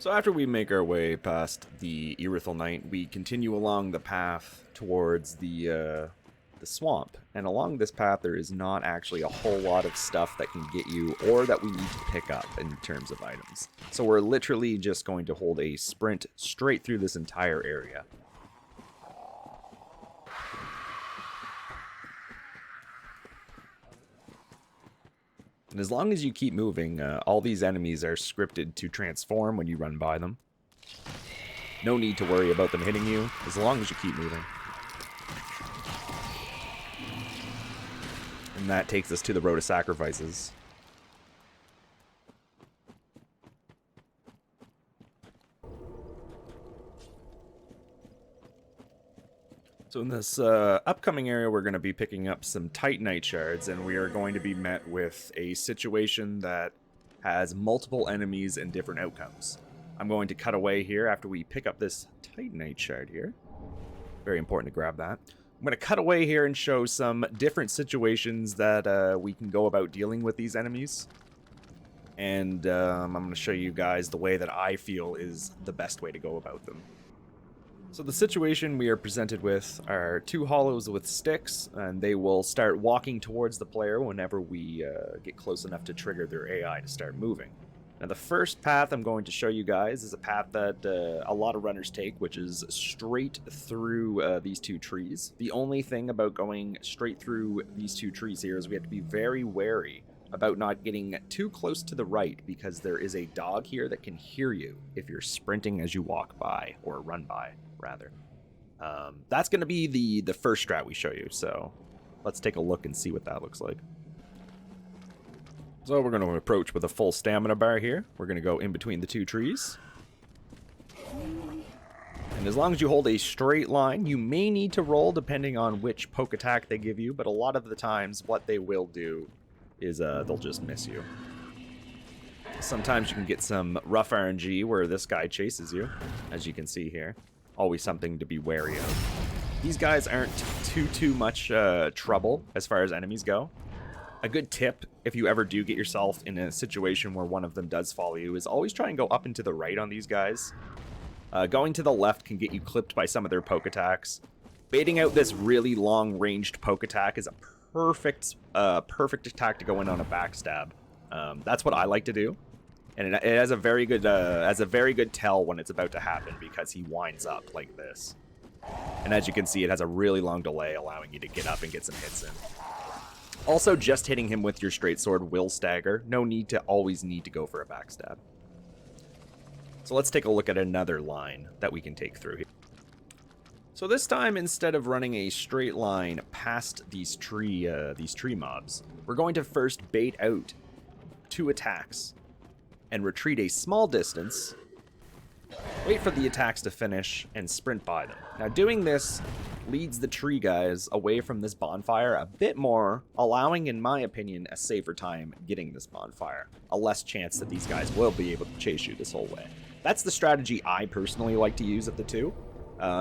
So after we make our way past the Erythal Knight, we continue along the path towards the swamp. And along this path, there is not actually a whole lot of stuff that can get you or that we need to pick up in terms of items. So we're literally just going to hold a sprint straight through this entire area. And as long as you keep moving, all these enemies are scripted to transform when you run by them. No need to worry about them hitting you, as long as you keep moving. And that takes us to the Road of Sacrifices. So in this upcoming area, we're going to be picking up some Titanite shards, and we are going to be met with a situation that has multiple enemies and different outcomes. I'm going to cut away here after we pick up this Titanite shard here. Very important to grab that. I'm going to cut away here and show some different situations that we can go about dealing with these enemies. And I'm going to show you guys the way that I feel is the best way to go about them. So the situation we are presented with are two hollows with sticks, and they will start walking towards the player whenever we get close enough to trigger their AI to start moving. Now the first path I'm going to show you guys is a path that a lot of runners take, which is straight through these two trees. The only thing about going straight through these two trees here is we have to be very wary about not getting too close to the right, because there is a dog here that can hear you if you're sprinting as you walk by, or run by, rather. That's going to be the first strat we show you, so let's take a look and see what that looks like. So we're going to approach with a full stamina bar here. We're going to go in between the two trees. And as long as you hold a straight line, you may need to roll depending on which poke attack they give you, but a lot of the times what they will do is they'll just miss you. Sometimes you can get some rough RNG where this guy chases you, as you can see here. Always something to be wary of. These guys aren't too much trouble as far as enemies go. A good tip, if you ever do get yourself in a situation where one of them does follow you, is always try and go up and to the right on these guys. Going to the left can get you clipped by some of their poke attacks. Baiting out this really long-ranged poke attack is a perfect attack to go in on a backstab. That's what I like to do, and it has a very good tell when it's about to happen, because he winds up like this. And as you can see, it has a really long delay, allowing you to get up and get some hits in. Also, just hitting him with your straight sword will stagger. No need to always go for a backstab. So let's take a look at another line that we can take through here. So this time, instead of running a straight line past these tree mobs, we're going to first bait out two attacks and retreat a small distance, wait for the attacks to finish, and sprint by them. Now doing this leads the tree guys away from this bonfire a bit more, allowing, in my opinion, a safer time getting this bonfire. A less chance that these guys will be able to chase you this whole way. That's the strategy I personally like to use of the two.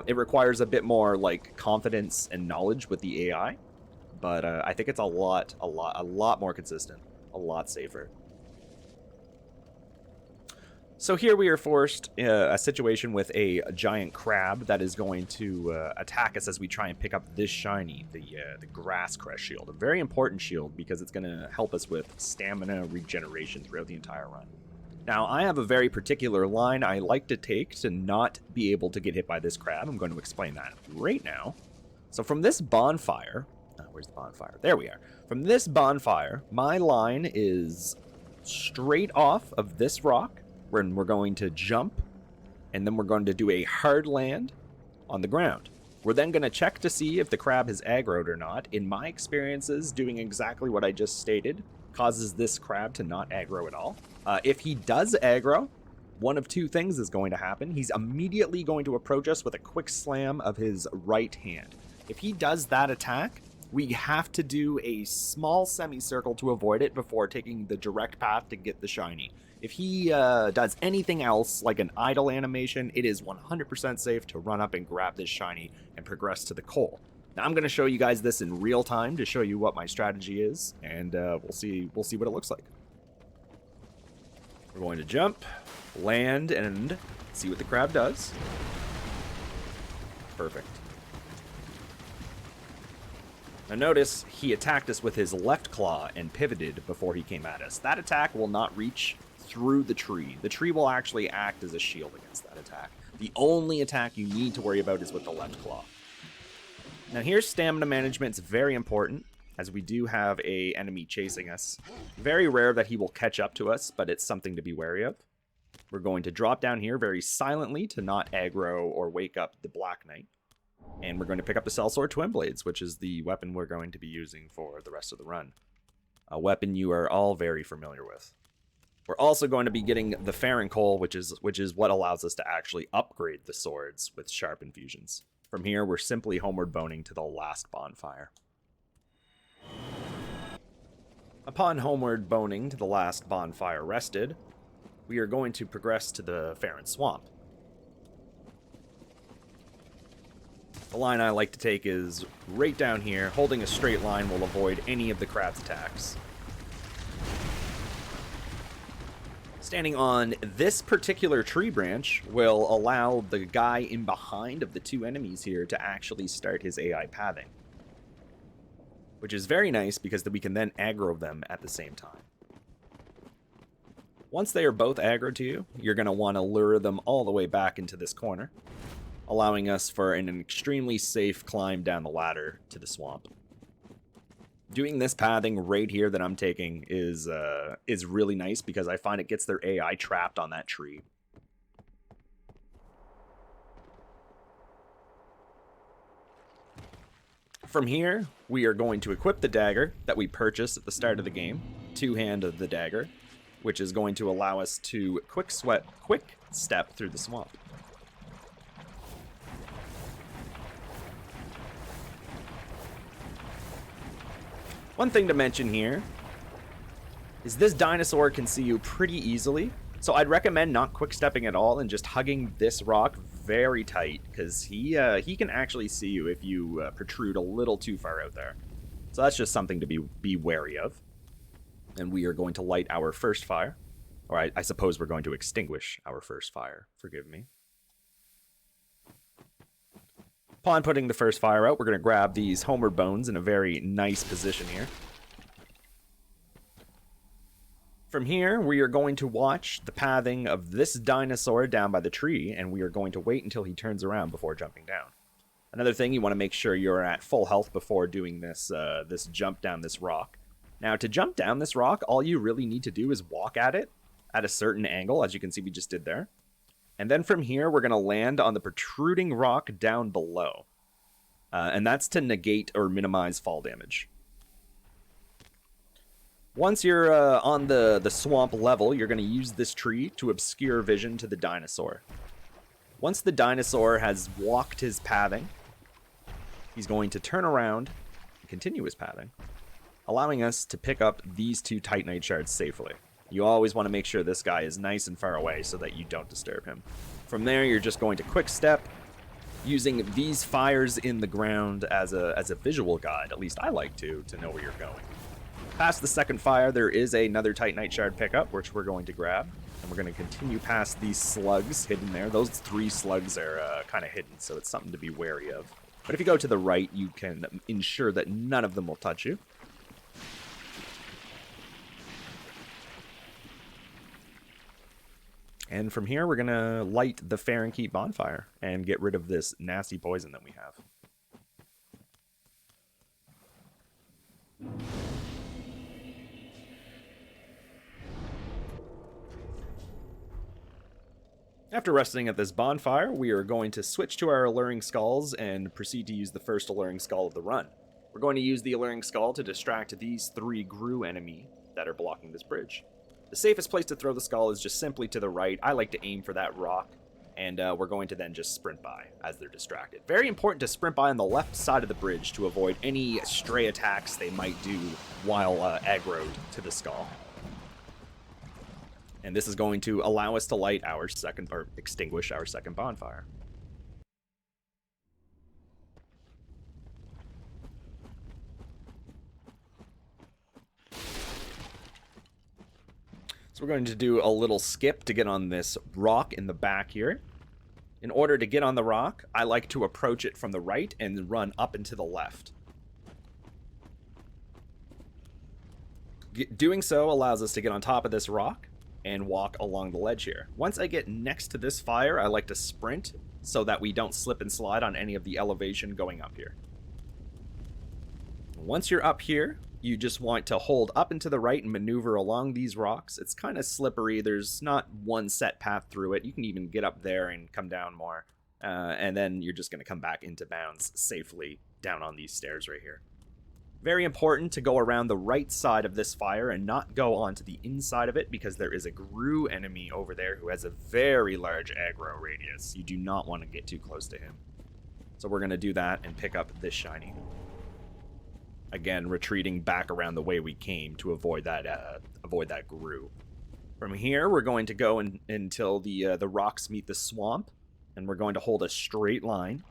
It requires a bit more like confidence and knowledge with the AI, but I think it's a lot more consistent, a lot safer. So here we are forced a situation with a giant crab that is going to attack us as we try and pick up this shiny, the grass crest shield. A very important shield because it's going to help us with stamina regeneration throughout the entire run. Now, I have a very particular line I like to take to not be able to get hit by this crab. I'm going to explain that right now. So from this bonfire, where's the bonfire? There we are. From this bonfire, my line is straight off of this rock, when we're going to jump, and then we're going to do a hard land on the ground. We're then going to check to see if the crab has aggroed or not. In my experiences, doing exactly what I just stated causes this crab to not aggro at all. If he does aggro, one of two things is going to happen. He's immediately going to approach us with a quick slam of his right hand. If he does that attack, we have to do a small semicircle to avoid it before taking the direct path to get the shiny. If he does anything else, like an idle animation, it is 100% safe to run up and grab this shiny and progress to the coal. Now I'm going to show you guys this in real time to show you what my strategy is, and we'll see what it looks like. We're going to jump. land and see what the crab does. Perfect. Now notice he attacked us with his left claw and pivoted before he came at us. That attack will not reach through the tree. The tree will actually act as a shield against that attack. The only attack you need to worry about is with the left claw. Now here's stamina management. It's very important, as we do have an enemy chasing us. Very rare that he will catch up to us, but it's something to be wary of. We're going to drop down here very silently to not aggro or wake up the Black Knight. And we're going to pick up the Sellsword Twin Blades, which is the weapon we're going to be using for the rest of the run. A weapon you are all very familiar with. We're also going to be getting the Farron Coal, which is what allows us to actually upgrade the swords with sharp infusions. From here, we're simply homeward boning to the last bonfire. Upon homeward boning to the last bonfire rested, we are going to progress to the Farron Swamp. The line I like to take is right down here. Holding a straight line will avoid any of the crab's attacks. Standing on this particular tree branch will allow the guy in behind of the two enemies here to actually start his AI pathing. Which is very nice because we can then aggro them at the same time. Once they are both aggro to you, you're going to want to lure them all the way back into this corner, allowing us for an extremely safe climb down the ladder to the swamp. Doing this pathing right here that I'm taking is really nice because I find it gets their AI trapped on that tree. From here, we are going to equip the dagger that we purchased at the start of the game, two-hand of the dagger, which is going to allow us to quick step through the swamp. One thing to mention here is this dinosaur can see you pretty easily, so I'd recommend not quick stepping at all and just hugging this rock very tight, because he can actually see you if you protrude a little too far out there. So that's just something to be wary of. And we are going to light our first fire, or I suppose we're going to extinguish our first fire. Forgive me. Upon putting the first fire out, we're going to grab these homeward bones in a very nice position here. From here, we are going to watch the pathing of this dinosaur down by the tree, and we are going to wait until he turns around before jumping down. Another thing, you want to make sure you're at full health before doing this, this jump down this rock. Now, to jump down this rock, all you really need to do is walk at it at a certain angle, as you can see we just did there. And then from here, we're going to land on the protruding rock down below. And that's to negate or minimize fall damage. Once you're on the swamp level, you're going to use this tree to obscure vision to the dinosaur. Once the dinosaur has walked his pathing, he's going to turn around and continue his pathing, allowing us to pick up these two Titanite shards safely. You always want to make sure this guy is nice and far away so that you don't disturb him. From there, you're just going to quick step, using these fires in the ground as a visual guide. At least I like to know where you're going. Past the second fire, there is another Titanite shard pickup, which we're going to grab. And we're going to continue past these slugs hidden there. Those three slugs are kind of hidden, so it's something to be wary of. But if you go to the right, you can ensure that none of them will touch you. And from here, we're going to light the Farron Keep bonfire and get rid of this nasty poison that we have. After resting at this bonfire, we are going to switch to our Alluring Skulls and proceed to use the first Alluring Skull of the run. We're going to use the Alluring Skull to distract these three Grue enemy that are blocking this bridge. The safest place to throw the skull is just simply to the right. I like to aim for that rock, and we're going to then just sprint by as they're distracted. Very important to sprint by on the left side of the bridge to avoid any stray attacks they might do while aggroed to the skull. And this is going to allow us to light our second, or extinguish our second bonfire. So So we're going to do a little skip to get on this rock in the back here. In order to get on the rock, I like to approach it from the right and run up and to the left. Doing so allows us to get on top of this rock and walk along the ledge here. Once I get next to this fire, I like to sprint so that we don't slip and slide on any of the elevation going up here. Once you're up here, you just want to hold up and to the right and maneuver along these rocks. It's kind of slippery. There's not one set path through it. You can even get up there and come down more. And then you're just going to come back into bounds safely down on these stairs right here. Very important to go around the right side of this fire and not go onto the inside of it, because there is a Gru enemy over there who has a very large aggro radius. You do not want to get too close to him. So we're going to do that and pick up this shiny. Again, retreating back around the way we came to avoid that Gru. From here, we're going to go until the rocks meet the swamp, and we're going to hold a straight line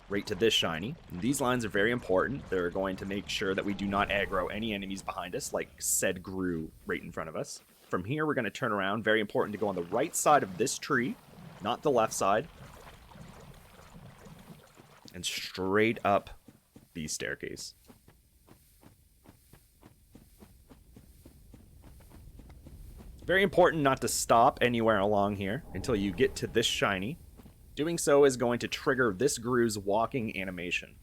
right to this shiny. And these lines are very important. They're going to make sure that we do not aggro any enemies behind us, like said Gru right in front of us. From here, we're going to turn around. Very important to go on the right side of this tree, not the left side, and straight up the staircase. Very important not to stop anywhere along here until you get to this shiny. Doing so is going to trigger this Gru's walking animation.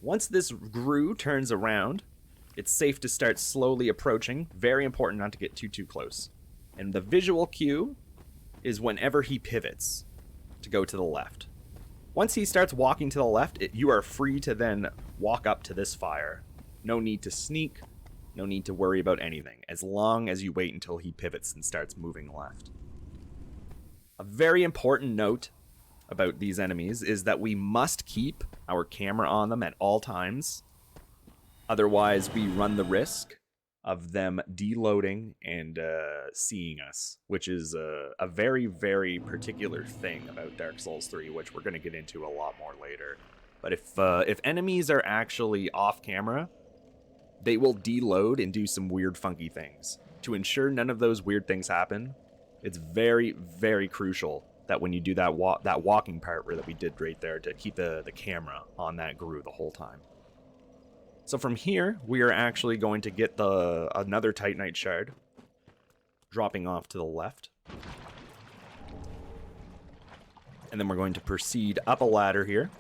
Once this Gru turns around, it's safe to start slowly approaching. Very important not to get too close. And the visual cue is whenever he pivots to go to the left. Once he starts walking to the left, you are free to then walk up to this fire. No need to sneak. No need to worry about anything, as long as you wait until he pivots and starts moving left. A very important note about these enemies is that we must keep our camera on them at all times. Otherwise, we run the risk of them deloading and seeing us, which is a very, very particular thing about Dark Souls 3, which we're going to get into a lot more later. But if enemies are actually off camera, they will deload and do some weird, funky things. To ensure none of those weird things happen, it's very, very crucial that when you do that walking part that we did right there, to keep the camera on that Gru the whole time. So from here, we are actually going to get another Titanite shard, dropping off to the left. And then we're going to proceed up a ladder here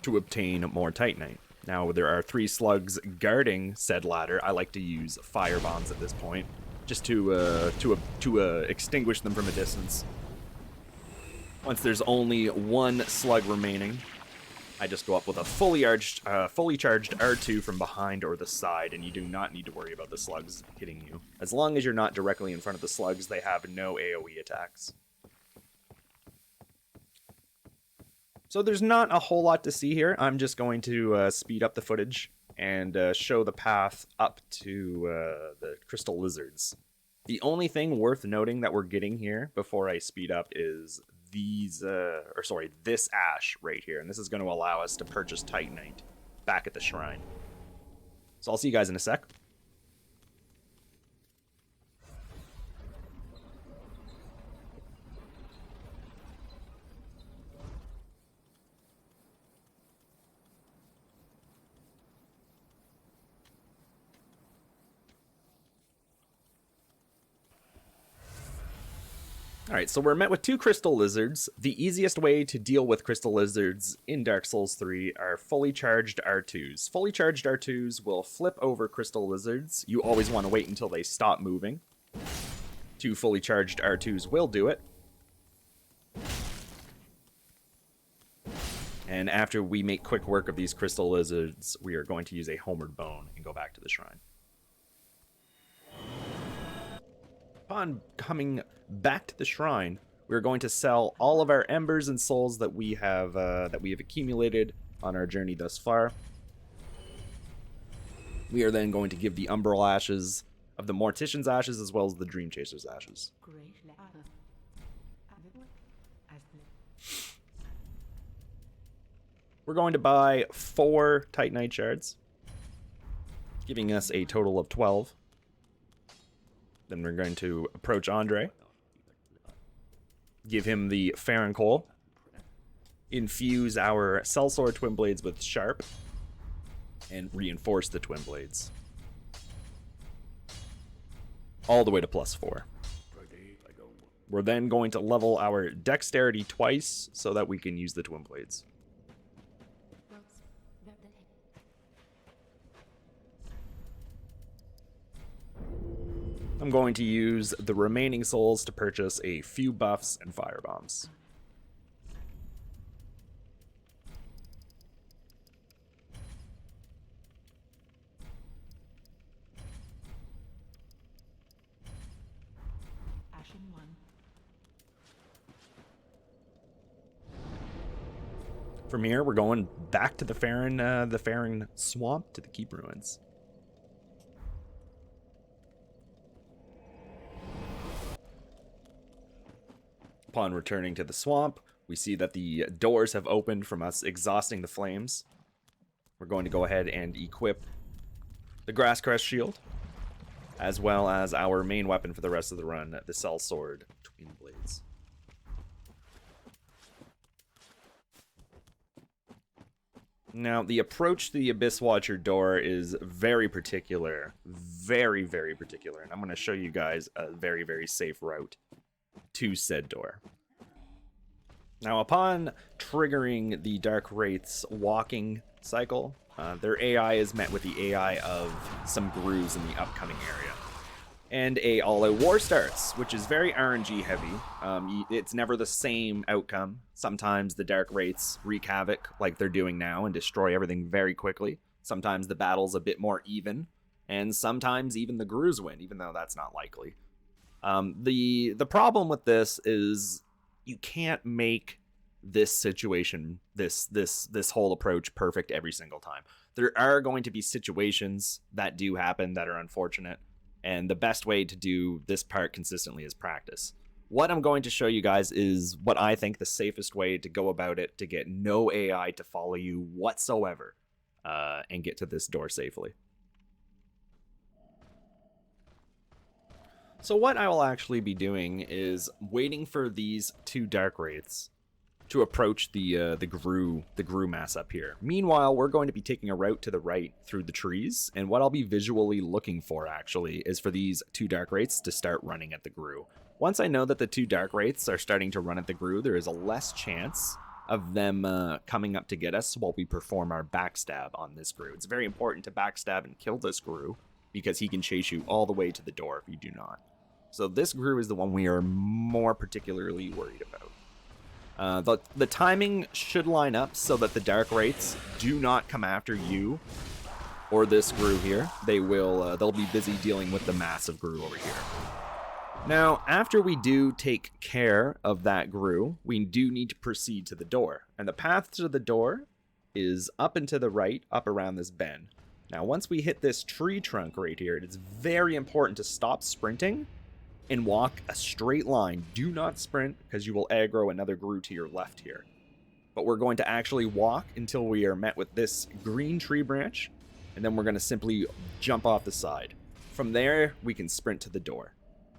to obtain more Titanite. Now, there are 3 slugs guarding said ladder. I like to use fire bombs at this point, just to extinguish them from a distance. Once there's only 1 slug remaining, I just go up with a fully charged R2 from behind or the side, and you do not need to worry about the slugs hitting you. As long as you're not directly in front of the slugs, they have no AoE attacks. So there's not a whole lot to see here. I'm just going to speed up the footage and show the path up to the crystal lizards. The only thing worth noting that we're getting here before I speed up is this ash right here. And this is going to allow us to purchase Titanite back at the shrine. So I'll see you guys in a sec. Alright, so we're met with 2 crystal lizards. The easiest way to deal with crystal lizards in Dark Souls 3 are fully charged R2s. Fully charged R2s will flip over crystal lizards. You always want to wait until they stop moving. 2 fully charged R2s will do it. And after we make quick work of these crystal lizards, we are going to use a Homered Bone and go back to the shrine. Upon coming back to the shrine, we're going to sell all of our embers and souls that we have accumulated on our journey thus far. We are then going to give the Umbral Ashes of the Mortician's Ashes as well as the Dream Chaser's Ashes. We're going to buy 4 Titanite shards. giving us a total of 12. Then we're going to approach Andre, give him the Farron Coal, infuse our Sellsword Twin Blades with Sharp, and reinforce the Twin Blades. All the way to +4. We're then going to level our Dexterity twice so that we can use the Twin Blades. I'm going to use the remaining souls to purchase a few buffs and fire bombs. From here, we're going back to the Farron Swamp, to the Keep Ruins. Upon returning to the swamp, we see that the doors have opened from us exhausting the flames. We're going to go ahead and equip the Grasscrest Shield, as well as our main weapon for the rest of the run, the Sellsword Twin Blades. Now, the approach to the Abyss Watcher door is very particular. Very, very particular. And I'm going to show you guys a very, very safe route to said door. Now, upon triggering the Dark Wraith's walking cycle, their AI is met with the AI of some grooves in the upcoming area. And a all-out war starts, which is very RNG heavy. It's never the same outcome. Sometimes the Dark Wraiths wreak havoc like they're doing now and destroy everything very quickly. Sometimes the battle's a bit more even, and sometimes even the grooves win, even though that's not likely. The problem with this is you can't make this situation, this whole approach perfect every single time. There are going to be situations that do happen that are unfortunate. And the best way to do this part consistently is practice. What I'm going to show you guys is what I think the safest way to go about it to get no AI to follow you whatsoever and get to this door safely. So what I will actually be doing is waiting for these two Dark Wraiths to approach the Grue mass up here. Meanwhile, we're going to be taking a route to the right through the trees, and what I'll be visually looking for actually is for these two Dark Wraiths to start running at the Grue. Once I know that the two Dark Wraiths are starting to run at the Grue, there is a less chance of them coming up to get us while we perform our backstab on this Grue. It's very important to backstab and kill this Grue because he can chase you all the way to the door if you do not. So this Grue is the one we are more particularly worried about. The timing should line up so that the Dark Wraiths do not come after you or this Grue here. They'll be busy dealing with the massive Grue over here. Now, after we do take care of that Grue, we do need to proceed to the door. And the path to the door is up and to the right, up around this bend. Now, once we hit this tree trunk right here, it is very important to stop sprinting and walk a straight line. Do not sprint, because you will aggro another Grue to your left here. But we're going to actually walk until we are met with this green tree branch, and then we're going to simply jump off the side. From there, we can sprint to the door.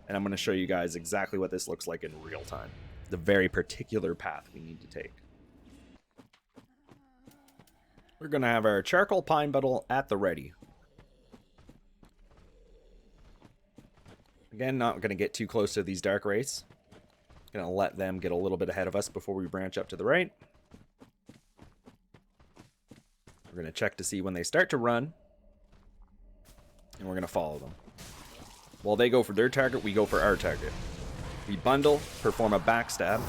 And I'm going to show you guys exactly what this looks like in real time. The very particular path we need to take. We're going to have our charcoal pine bottle at the ready. Again, not going to get too close to these Dark Wraiths. Going to let them get a little bit ahead of us before we branch up to the right. We're going to check to see when they start to run. And we're going to follow them. While they go for their target, we go for our target. We bundle, perform a backstab.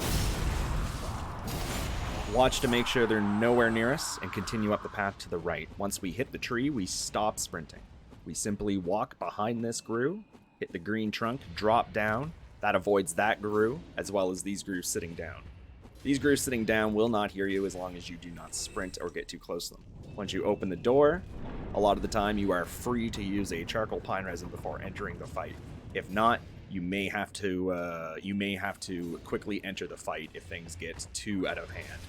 Watch to make sure they're nowhere near us, and continue up the path to the right. Once we hit the tree, we stop sprinting. We simply walk behind this Grue, hit the green trunk, drop down. That avoids that Grue, as well as these Grues sitting down. These Grues sitting down will not hear you as long as you do not sprint or get too close to them. Once you open the door, a lot of the time you are free to use a charcoal pine resin before entering the fight. If not, you may have to quickly enter the fight if things get too out of hand.